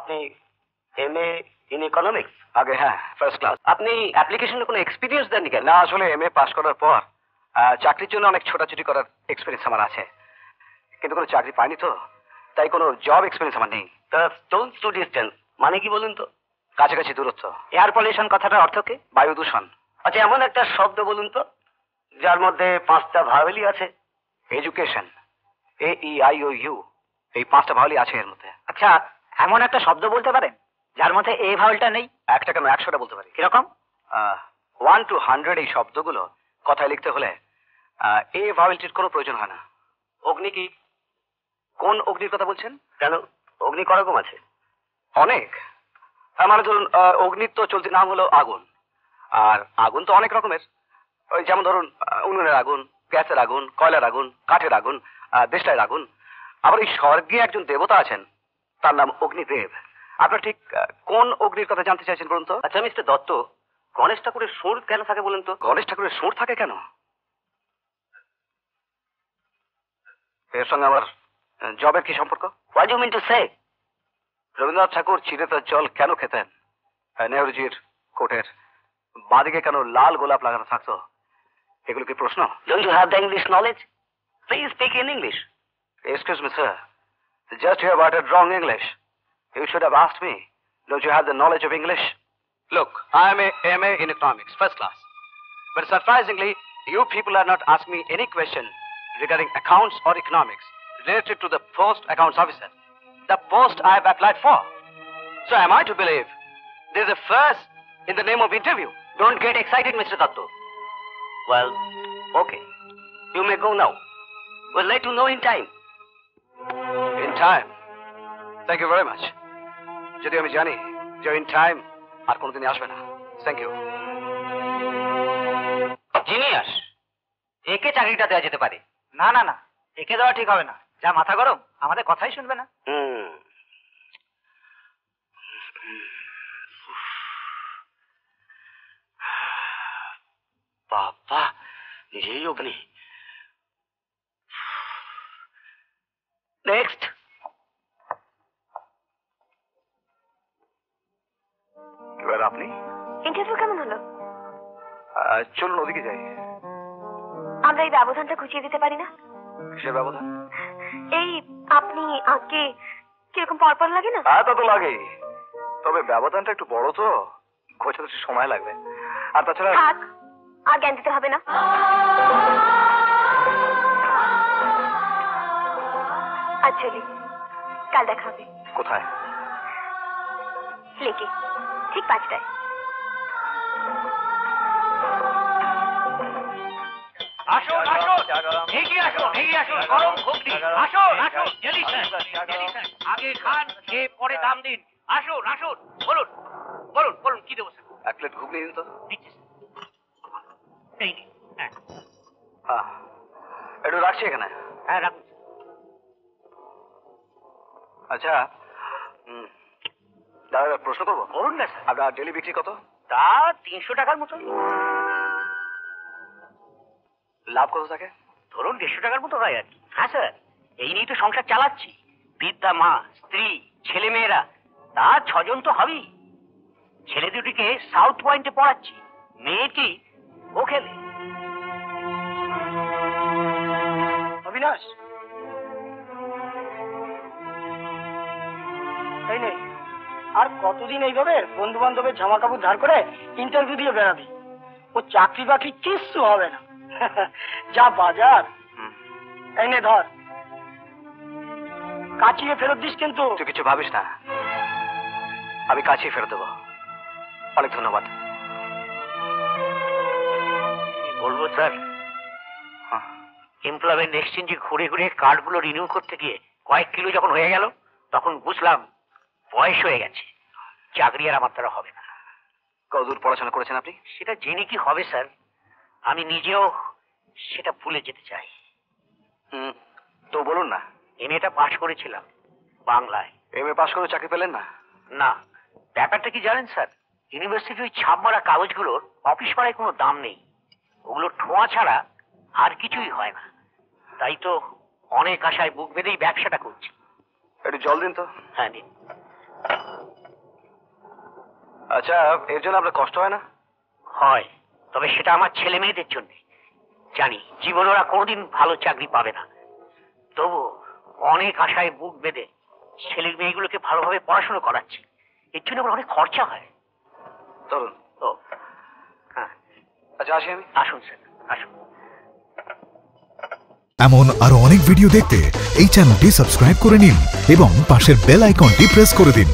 আপনি MA in economics? আগে হ্যাঁ, ফার্স্ট ক্লাস। আপনি অ্যাপ্লিকেশনে কোনো এক্সপিরিয়েন্স দেননি কেন? না, আসলে এমএ পাশ করার পর চাকরির জন্য অনেক ছোটাছুটি করার এক্সপিরিয়েন্স আমার আছে, কিন্তু কোনো চাকরি পাইনি তো, তাই কোনো জব এক্সপিরিয়েন্স আমার নেই। দ্য স্টোনস টু ডিস্টেন্স মানে কি বলুন তো? কাছাকাছি দূরত্ব। এয়ার পলিউশন কথাটার অর্থ কি? বায়ু দূষণ। আচ্ছা, এমন একটা শব্দ বলুন তো যার মধ্যে 5টা ভাওয়েলই আছে। এডুকেশন, AEIOU, এই 5টা ভাওয়েলই আছে এর মধ্যে। আচ্ছা, এমন একটা শব্দ বলতে পারেন যার মধ্যে এ ভাওয়েলটা নেই? একটা কেন 100টা বলতে পারি। কিরকম? 1 to 100 এই শব্দগুলো কথায় লিখতে হলে এ ভাওয়েলটির কোনো প্রয়োজন হয় না। অগ্নি কি? কোন অগ্নির কথা বলছেন? কেন, অগ্নি করকম আছে? অনেক। মানে ধরুন, অগ্নির তো চলতি নাম হলো আগুন, আর আগুন তো অনেক রকমের। ওই যেমন ধরুন, উনুনের আগুন, গ্যাসের আগুন, কয়লার আগুন, কাঠের আগুন, দেশলাইয়ের আগুন। আবার এই স্বর্গে একজন দেবতা আছেন, তার নাম অগ্নিদেব। আপনার ঠিক কোন অগ্নির কথা জানতে চাইছেন বলুন তো? আচ্ছা মিস্টার দত্ত, গণেশ ঠাকুরের সুর কেন থাকে বলুন তো? গণেশ ঠাকুরের সুর থাকে কেন? এর সঙ্গে আমার জবের কি সম্পর্ক? What do you mean to say? Rabindranath Thakur চিরেতার জল কেন খেতেন? নেহরুজির কোটের বাঁদিকে কেন লাল গোলাপ লাগানো থাকতো? এগুলো কি প্রশ্ন? Don't you have the English knowledge? Please speak in English. Excuse me, sir. Just you have uttered wrong English. You should have asked me. Don't you have the knowledge of English? Look, I am a MA in economics, first class. But surprisingly, you people are not asking me any question regarding accounts or economics related to the post accounts officer, the post I have applied for. So am I to believe there is a first in the name of interview? Don't get excited, Mr. Datto. Well, okay. You may go now. We'll let you know in time. In time? Thank you very much. যদি আমি জানি যে in time আর কোনোদিনই আসবে না। Thank you. Genius, একে চাকরিটা দেওয়া যেতে পারে। না না না, একে দেওয়া ঠিক হবে না। যা মাথা গরম, আমাদের কথাই শুনবে না। বাবা, নিজেই অগ্নি। নেক্সট। এবার আপনি? ইন্টারভিউ কেমন হলো? চলুন ওদিকে যাই। আমরা এই ব্যবধানটা ঘুচিয়ে দিতে পারি না? কিসের ব্যবধান? এই আপনি আগে কিরকম পরপর লাগে না? তা তো লাগেই, তবে ব্যবধানটা একটু বড় তো, ঘোচাতে সময় লাগবে। আর তাছাড়া থাক, আর জ্ঞান দিতে হবে না। আজ চলি, কাল দেখা হবে। কোথায়? লেকে, ঠিক 5টায়। আসুন আসুন, এগিয়ে আসুন, এগিয়ে আসুন, গরম ঘুগনি। আসুন আসুন, জেলি স্যার, জেলি স্যার, আগে খান, খেয়ে পরে দাম দিন। আসুন আসুন, বলুন বলুন বলুন, কি দেবো স্যার? 1 প্লেট ঘুগনি দিন তো। দিচ্ছি স্যার, এই নিন। হ্যাঁ হ্যাঁ, একটু রাখছি এখানে। হ্যাঁ রাখুন। আচ্ছা, দাদা প্রশ্ন করবো? করুন না স্যার। আপনার ডেলি বিক্রি কত? তা 300 টাকার মতো। লাভ কত থাকে? ধরুন 150 টাকার মতো হয় আর কি। হ্যাঁ স্যার, এই নিয়ে তো সংসার চালাচ্ছি। বৃদ্ধা মা, স্ত্রী, ছেলে মেয়েরা, তা 6 জন তো হবেই। ছেলে দুটিকে সাউথ পয়েন্টে পড়াচ্ছি, মেয়েটি ও খেলে। অবিনাশ, এই নে, আর কতদিন এইভাবে বন্ধু বান্ধবের জামা কাপড় ধার করে ইন্টারভিউ দিয়ে বেড়াবি? ও চাকরি বাকরি কিচ্ছু হবে না। যা বাজার। এই নে ধর, কাচিয়ে ফেরত দিস কিন্তু। তুই কিছু ভাবিস না, আমি কাছেই ফেরত দেবো। অনেক ধন্যবাদ। বলবো স্যার, এমপ্লয়মেন্ট এক্সচেঞ্জে ঘুরে ঘুরে কার্ডগুলো রিনিউ করতে গিয়ে কয়েক কিলো যখন হয়ে গেল, তখন বুঝলাম বয়স হয়ে গেছে, চাকরি আর আমার দ্বারা হবে না। কতদূর পড়াশোনা করেছেন আপনি? সেটা জেনে কি হবে স্যার, আমি নিজেও সেটা ভুলে যেতে চাই। তো বলুন না। এমএটা পাশ করেছিলাম বাংলায়। এমএ পাশ করে চাকরি পেলেন না? না, ব্যাপারটা কি জানেন স্যার, ইউনিভার্সিটির ওই ছাপ মারা কাগজগুলোর অফিস পাড়ায় কোনো দাম নেই। ওগুলো ঠোঁয়া ছাড়া আর কিছুই হয় না। তাই তো অনেক আশায় বুক বেঁধেই ব্যবসাটা করছি। একটু জল দিন তো। হ্যাঁ নিন। আচ্ছা, এর জন্য আপনার কষ্ট হয় না? হয়, তবে সেটা আমার ছেলে মেয়েদের জন্য। জানি জীবনে ওরা কোনোদিন ভালো চাকরি পাবে না, তবু অনেক আশায় বুক বেঁধে ছেলে মেয়েগুলোকে ভালোভাবে পড়াশোনা করাচ্ছি। এর জন্য আমার অনেক খরচা হয়। চলুন। ও হ্যাঁ, আচ্ছা আসি আমি। আসুন স্যার, আসুন। এমন আরো অনেক ভিডিও দেখতে এই চ্যানেলটি সাবস্ক্রাইব করে নিন এবং পাশের বেল আইকনটি প্রেস করে দিন।